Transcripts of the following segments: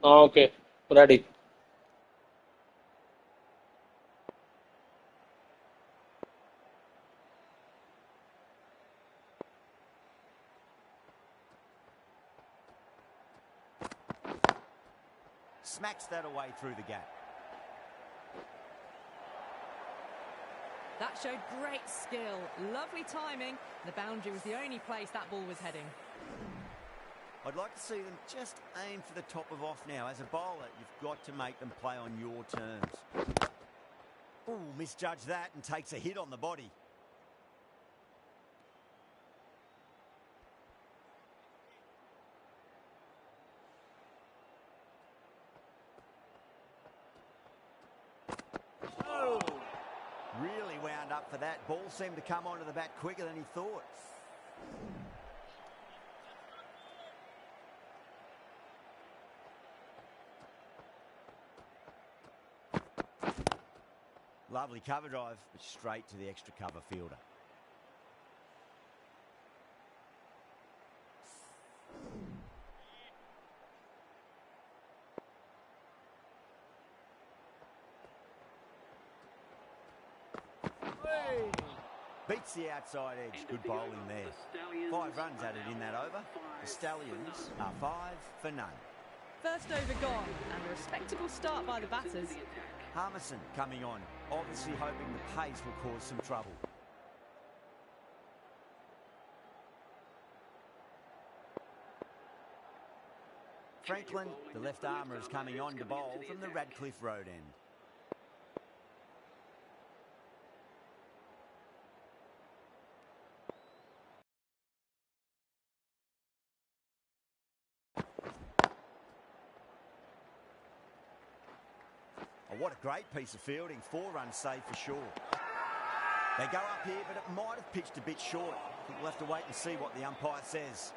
Okay, ready. Smacks that away through the gap. That showed great skill. Lovely timing. The boundary was the only place that ball was heading. I'd like to see them just aim for the top of off now. As a bowler, you've got to make them play on your terms. Ooh, misjudged that and takes a hit on the body. Oh! Really wound up for that. Ball seemed to come onto the bat quicker than he thought. Lovely cover drive, but straight to the extra cover fielder. Hey. Beats the outside edge. Good bowling there. 5 runs added in that over. The Stallions are 5 for none. First over gone, and a respectable start by the batters. Harmison coming on, obviously hoping the pace will cause some trouble. Franklin, the left armour, is coming on to bowl from the Radcliffe Road end. Oh, what a great piece of fielding. 4 runs saved for sure. They go up here, but it might have pitched a bit short. I think we'll have to wait and see what the umpire says.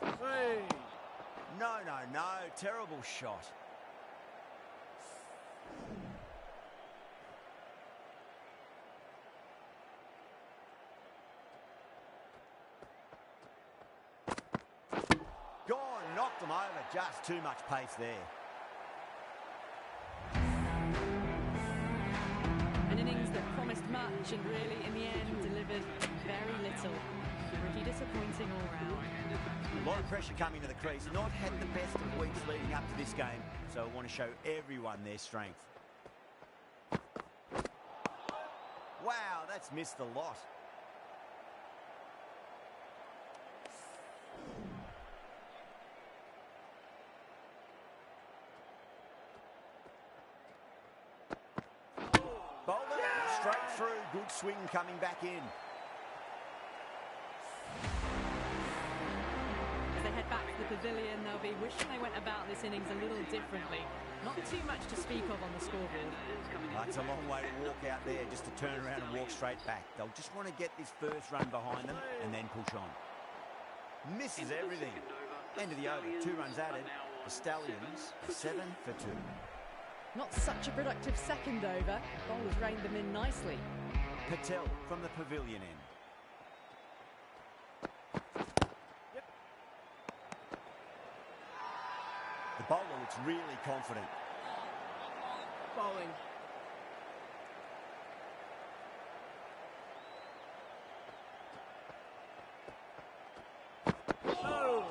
Hey. No. Terrible shot. Gone, knocked them over. Just too much pace there. An innings that promised much and really, in the end, delivered very little. Pretty disappointing all round. A lot of pressure coming to the crease. Not had the best of weeks leading up to this game, so I want to show everyone their strength. Wow, that's missed a lot. Bowler, straight through. Good swing coming back in. As they head back to the pavilion, they'll be wishing they went about this innings a little differently. Not too much to speak of on the scoreboard. It's a long way to walk out there just to turn around and walk straight back. They'll just want to get this first run behind them and then push on. Misses everything. End of the over. 2 runs added. The Stallions are 7 for 2. Not such a productive second over. Bowlers reined them in nicely. Patel from the pavilion end. The bowler looks really confident. Bowling. Oh!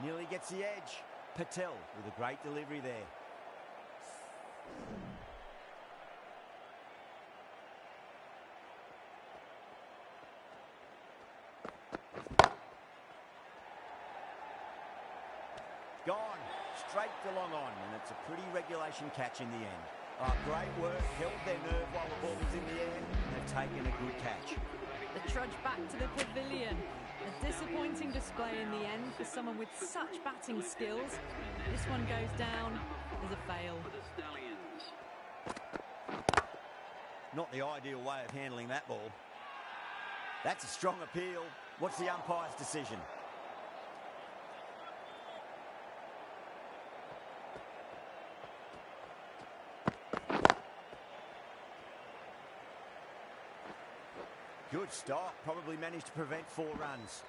Nearly gets the edge. Patel with a great delivery there. Gone. Straight along on, and it's a pretty regulation catch in the end. Oh, great work. Held their nerve while the ball was in the air, and they've taken a good catch. The trudge back to the pavilion. A disappointing display in the end for someone with such batting skills. This one goes down as a fail. Not the ideal way of handling that ball. That's a strong appeal. What's the umpire's decision? Good stop. Probably managed to prevent 4 runs.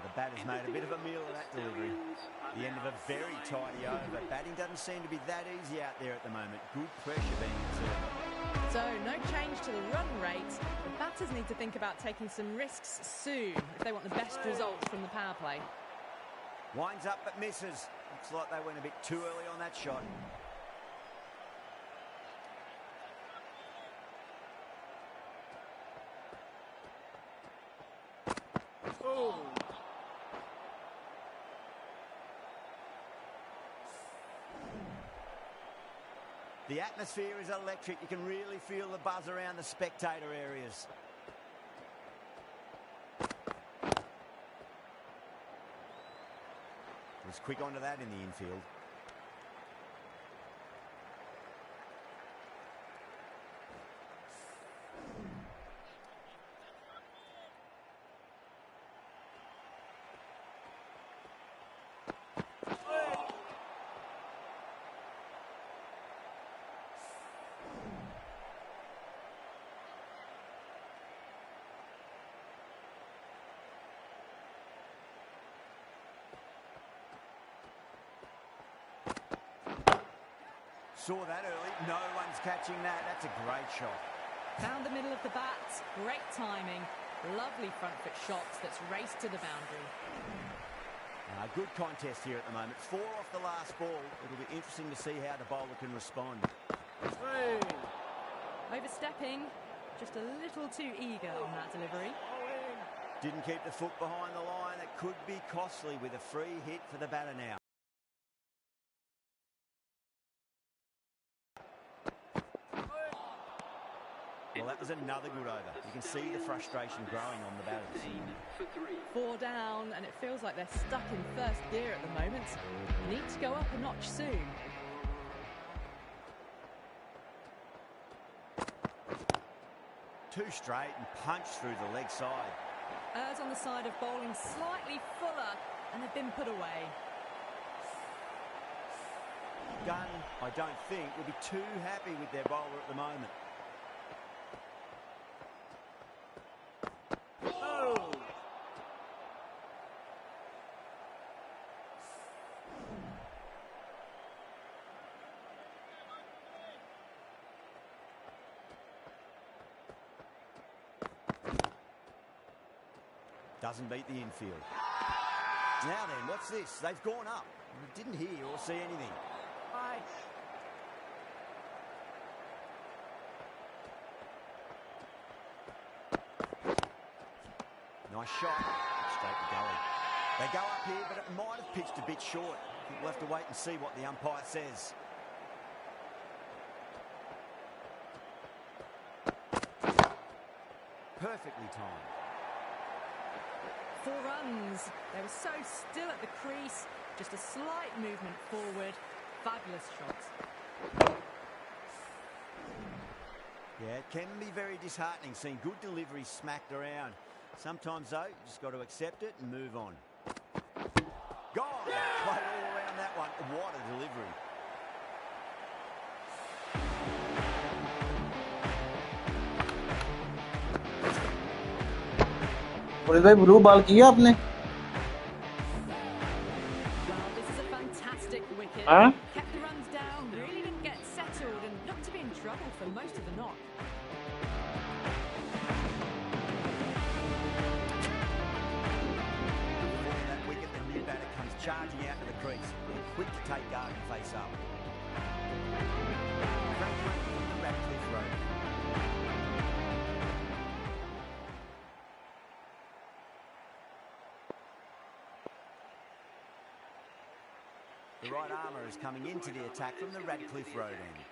The batter's made a bit of a meal of that delivery. The end of a very tidy over. Batting doesn't seem to be that easy out there at the moment. Good pressure being exerted. So, no change to the run rate. The batters need to think about taking some risks soon if they want the best results from the power play. Winds up but misses. Looks like they went a bit too early on that shot. Oh. The atmosphere is electric. You can really feel the buzz around the spectator areas. Was quick onto that in the infield. Saw that early. No one's catching that. That's a great shot. Found the middle of the bat. Great timing. Lovely front foot shots that's raced to the boundary. Good contest here at the moment. 4 off the last ball. It'll be interesting to see how the bowler can respond. Hey. Overstepping. Just a little too eager on that delivery. Didn't keep the foot behind the line. It could be costly with a free hit for the batter now. Well, that was another good over. You can see the frustration growing on the batters. 4 down, and it feels like they're stuck in first gear at the moment. Need to go up a notch soon. Two straight and punched through the leg side. Errs on the side of bowling slightly fuller, and have been put away. Gunn, I don't think, will be too happy with their bowler at the moment. Doesn't beat the infield. Now then, what's this? They've gone up. Didn't hear or see anything. Nice shot. Straight to gully. They go up here, but it might have pitched a bit short. I think we'll have to wait and see what the umpire says. Perfectly timed. 4 runs. They were so still at the crease. Just a slight movement forward. Fabulous shots. Yeah, it can be very disheartening seeing good deliveries smacked around. Sometimes, though, you just got to accept it and move on. Gone! Played all around that one. What a delivery. Police भाई blue ball किया आपने? Well, this is a fantastic wicket. Huh? Kept the runs down, really didn't get settled, and looked to be in trouble for most of the knock. Before that wicket, the new batter comes charging out to the crease. They're quick to take guard and face up. Franklin from the Radcliffe Road. The right armour is coming into the attack from the Radcliffe Road end.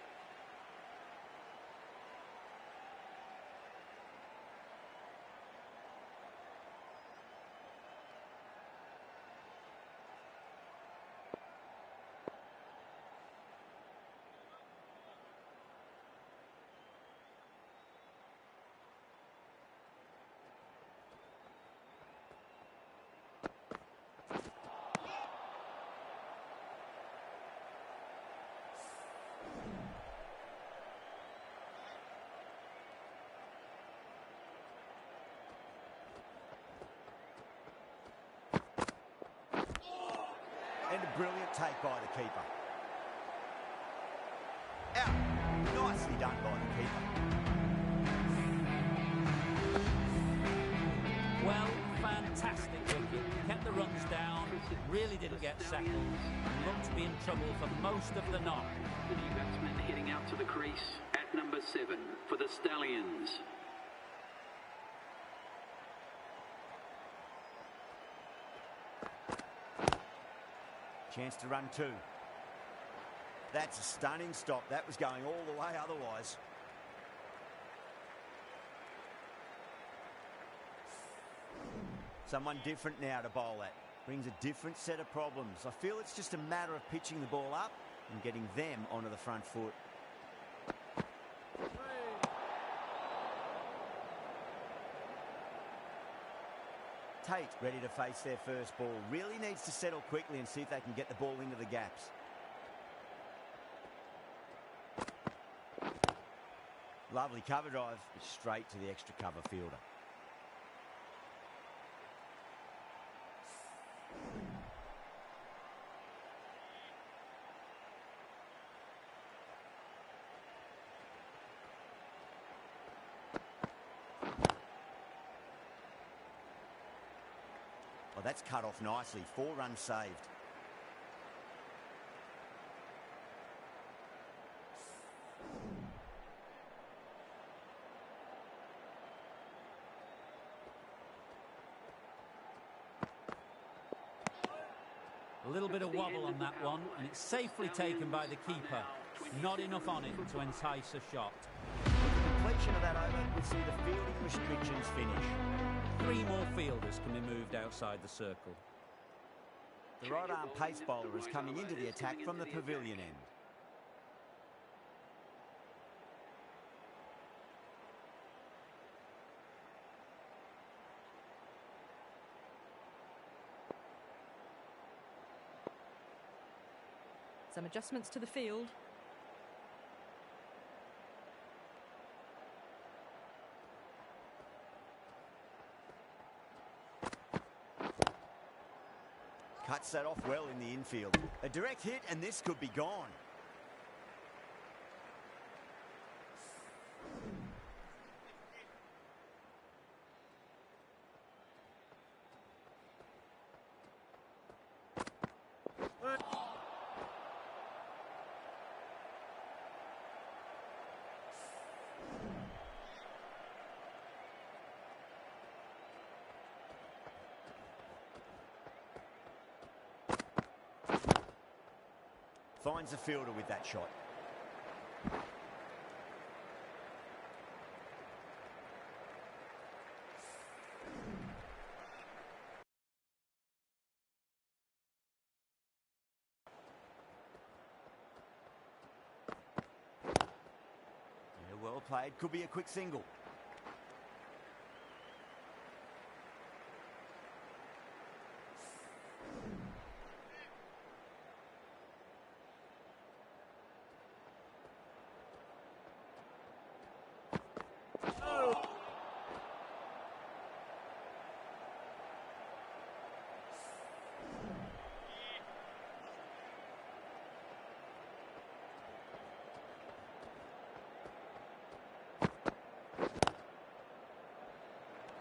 brilliant take by the keeper. Out. Nicely done by the keeper. Well, fantastic wicket. Kept the runs down, really didn't get settled, and looked to be in trouble for most of the knock. The new batsman heading out to the crease at number 7 for the Stallions. Chance to run 2. That's a stunning stop. That was going all the way otherwise. Someone different now to bowl at. Brings a different set of problems. I feel it's just a matter of pitching the ball up and getting them onto the front foot. Tate ready to face their first ball. Really needs to settle quickly and see if they can get the ball into the gaps. Lovely cover drive, but straight to the extra cover fielder. Oh, that's cut off nicely. 4 runs saved. A little bit of wobble on that one, and it's safely taken by the keeper. Not enough on it to entice a shot. With the completion of that over, we see the fielding restrictions finish. 3 more fielders can be moved outside the circle. The right-arm pace bowler is coming into the attack from the pavilion end. Some adjustments to the field. Cuts that off well in the infield. A direct hit and this could be gone. Finds the fielder with that shot. Yeah, well played. Could be a quick single.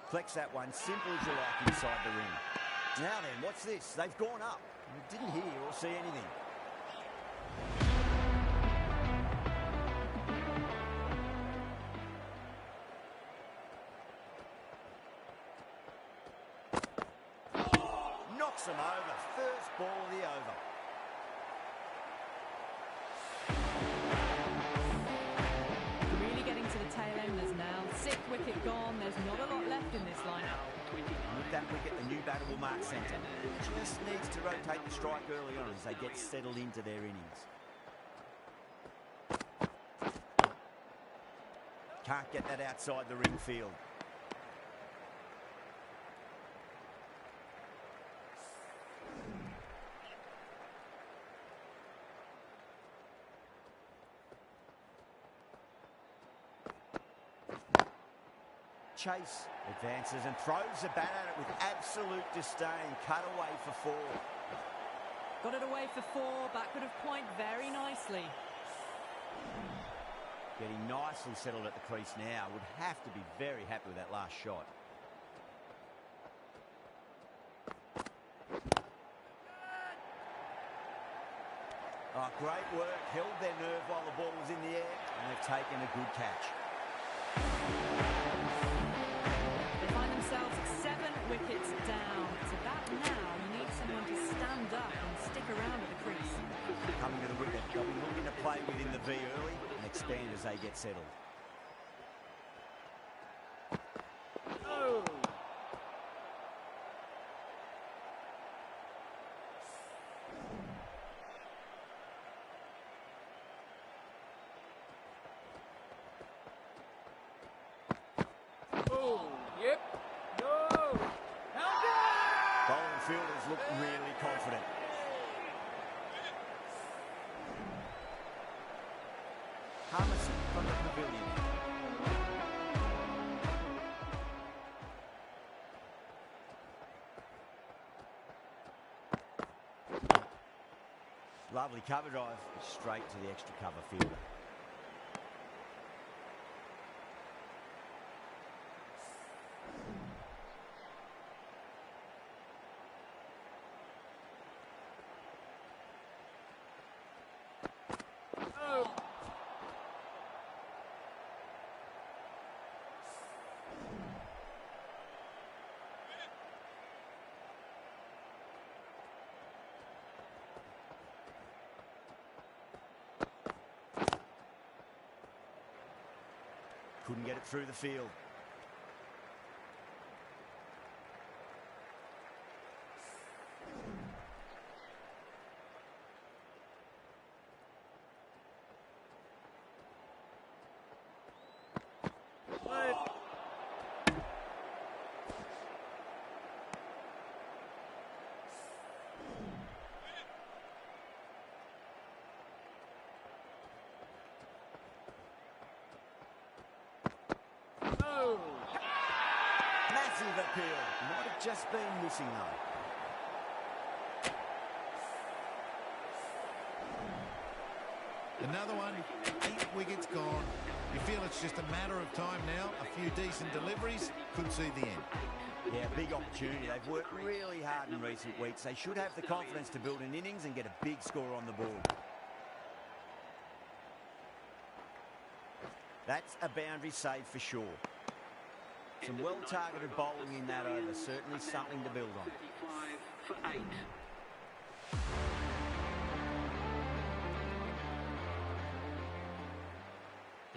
Flex that one, simple as you like inside the ring. Now then, what's this? They've gone up. Didn't hear or see anything. Knocks them over. First ball of the over. Really getting to the tail enders now. 6th wicket gone. There's not a lot left in this lineup. With that wicket, the new batter will mark centre. Just needs to rotate the strike early on as they get settled into their innings. Can't get that outside the ring field. Chase advances and throws the bat at it with absolute disdain. Cut away for 4. Got it away for 4, backward of point very nicely. Getting nicely settled at the crease now. Would have to be very happy with that last shot. Oh, great work. Held their nerve while the ball was in the air, and they've taken a good catch. They find themselves 7 wickets down. It's about now you need someone to stand up and stick around at the crease. Coming to the wicket, they'll be looking to play within the V early and expand as they get settled. Oh. Oh, yep. No. Bowling fielders look really confident. Harmison from the pavilion. Lovely cover drive, straight to the extra cover fielder. Oh. Couldn't get it through the field. Oh. Massive appeal. Might have just been missing though. Another one, 8 wickets gone. You feel it's just a matter of time now. A few decent deliveries, could see the end. Yeah, big opportunity. They've worked really hard in recent weeks. They should have the confidence to build an innings and get a big score on the board. That's a boundary save for sure. Some well-targeted bowling in that over. Certainly something to build on. 35 for 8.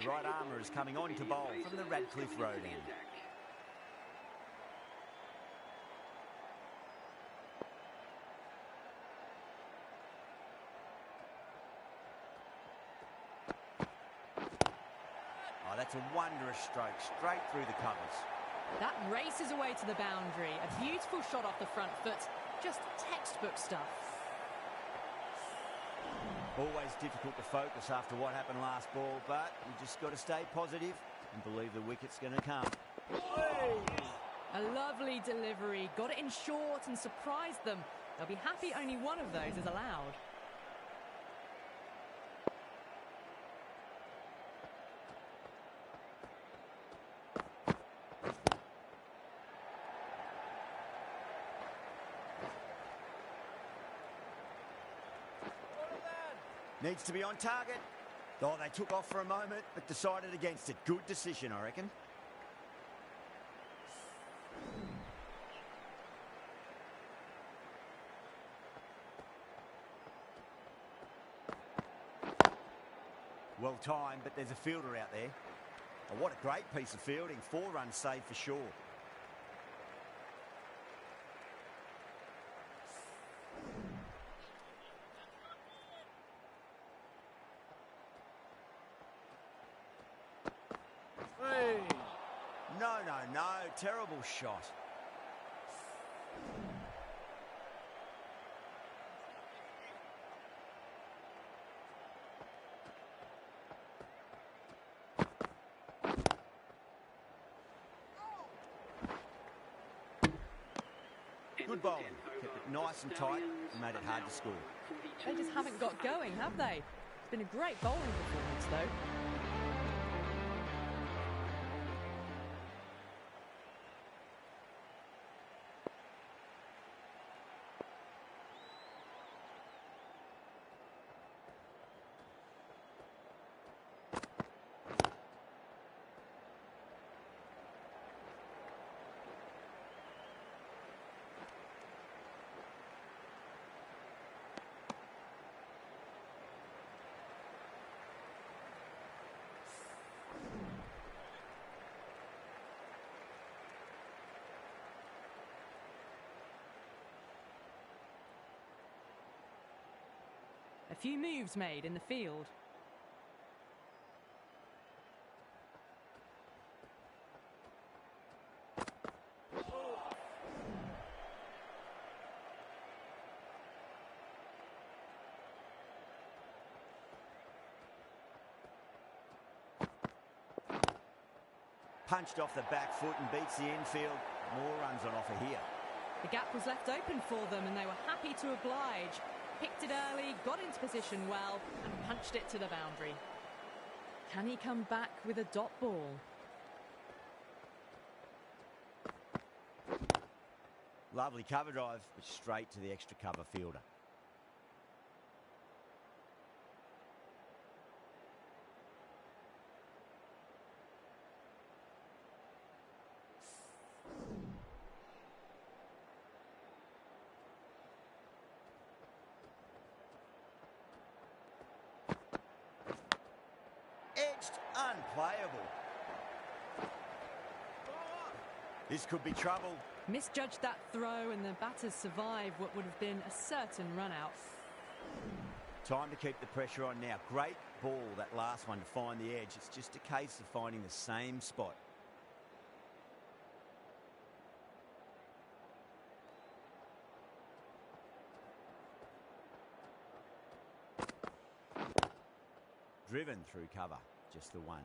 The right armour is coming on to bowl from the Radcliffe Road end. Oh, that's a wondrous stroke, straight through the covers. That races away to the boundary. A beautiful shot off the front foot. Just textbook stuff. Always difficult to focus after what happened last ball, but you just got to stay positive and believe the wicket's going to come. A lovely delivery. Got it in short and surprised them. They'll be happy only one of those is allowed. Needs to be on target. Oh, they took off for a moment, but decided against it. Good decision, I reckon. Well timed, but there's a fielder out there. Oh, what a great piece of fielding. 4 runs saved for sure. No, terrible shot. Good Good bowling. Kept it nice and tight and made it hard to score. They just haven't got going, have they? It's been a great bowling performance, though. A few moves made in the field. Punched off the back foot and beats the infield. More runs on offer here. The gap was left open for them and they were happy to oblige. Picked it early, got into position well and punched it to the boundary. Can he come back with a dot ball? Lovely cover drive, but straight to the extra cover fielder. Edged, unplayable. This could be trouble. Misjudged that throw and the batters survived what would have been a certain run out. Time to keep the pressure on now. Great ball, that last one, to find the edge. It's just a case of finding the same spot. Driven through cover, just the one.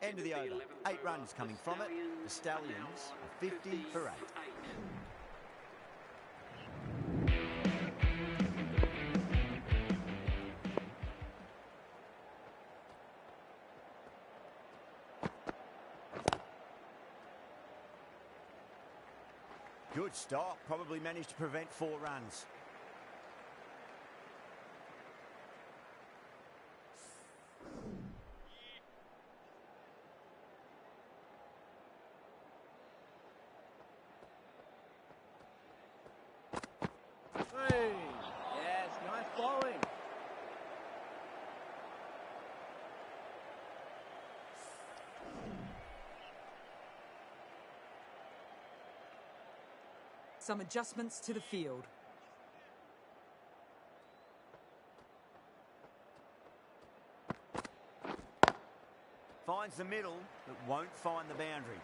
End of the over. 8 runs coming from it. The Stallions are 50 for 8. Good stop. Probably managed to prevent 4 runs. Hey, yes, nice bowling. Some adjustments to the field. Finds the middle, but won't find the boundary.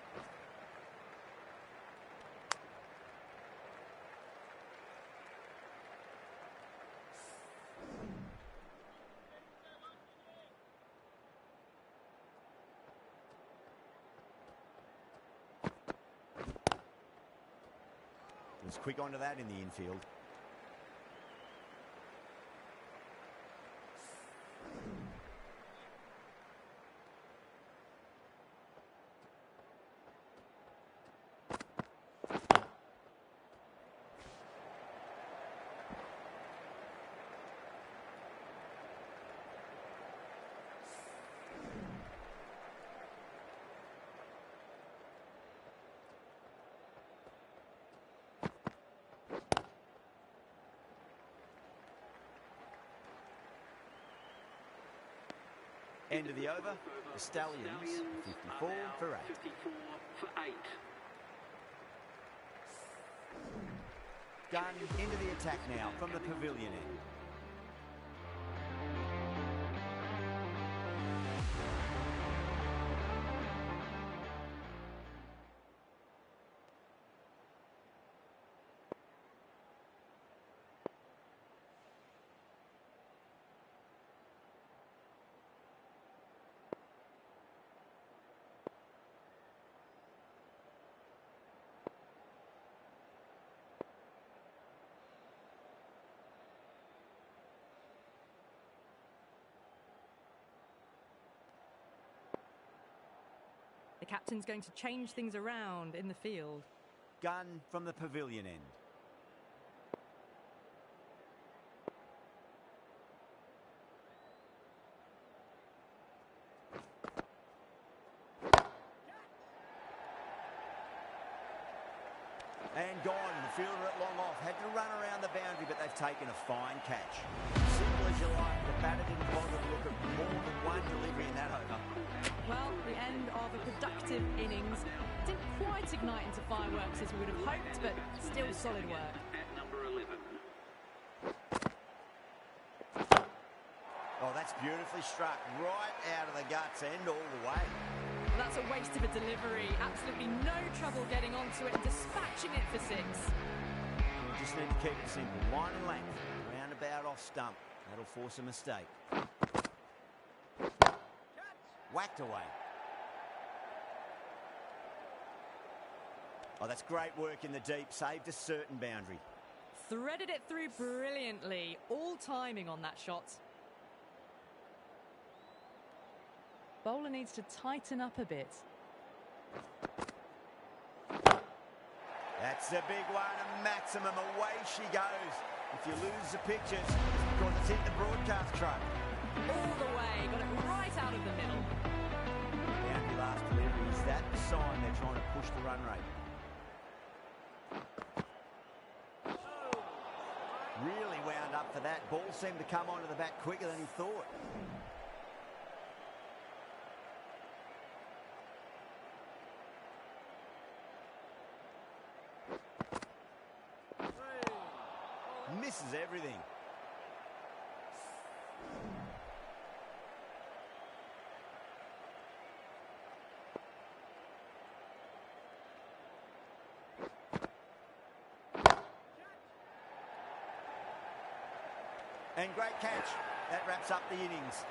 Was quick onto that in the infield. End of the over. The Stallions 54 for 8. 54 for 8. Gun into the attack now from the pavilion end. captain's going to change things around in the field. Gun from the pavilion end. And gone. The fielder at long off. Had to run around the boundary, but they've taken a fine catch. Simple as you like. The batter didn't bother to look at more than one delivery in that over. Well, the end of a productive innings. Didn't quite ignite into fireworks as we would have hoped, but still solid work. At number 11. Oh, that's beautifully struck. Right out of the guts end all the way. Well, that's a waste of a delivery. Absolutely no trouble getting onto it and dispatching it for 6. You just need to keep it simple. Line and length. Roundabout off stump. That'll force a mistake. Whacked away. Oh, that's great work in the deep. Saved a certain boundary. Threaded it through brilliantly. All timing on that shot. Bowler needs to tighten up a bit. That's a big one, a maximum. Away she goes. If you lose the pictures, it's because it's hit the broadcast truck. All the way, got it right out of the middle. Boundary last delivery. Is that the sign they're trying to push the run rate? Really wound up for that. Ball seemed to come onto the bat quicker than he thought. Misses everything. And great catch. That wraps up the innings.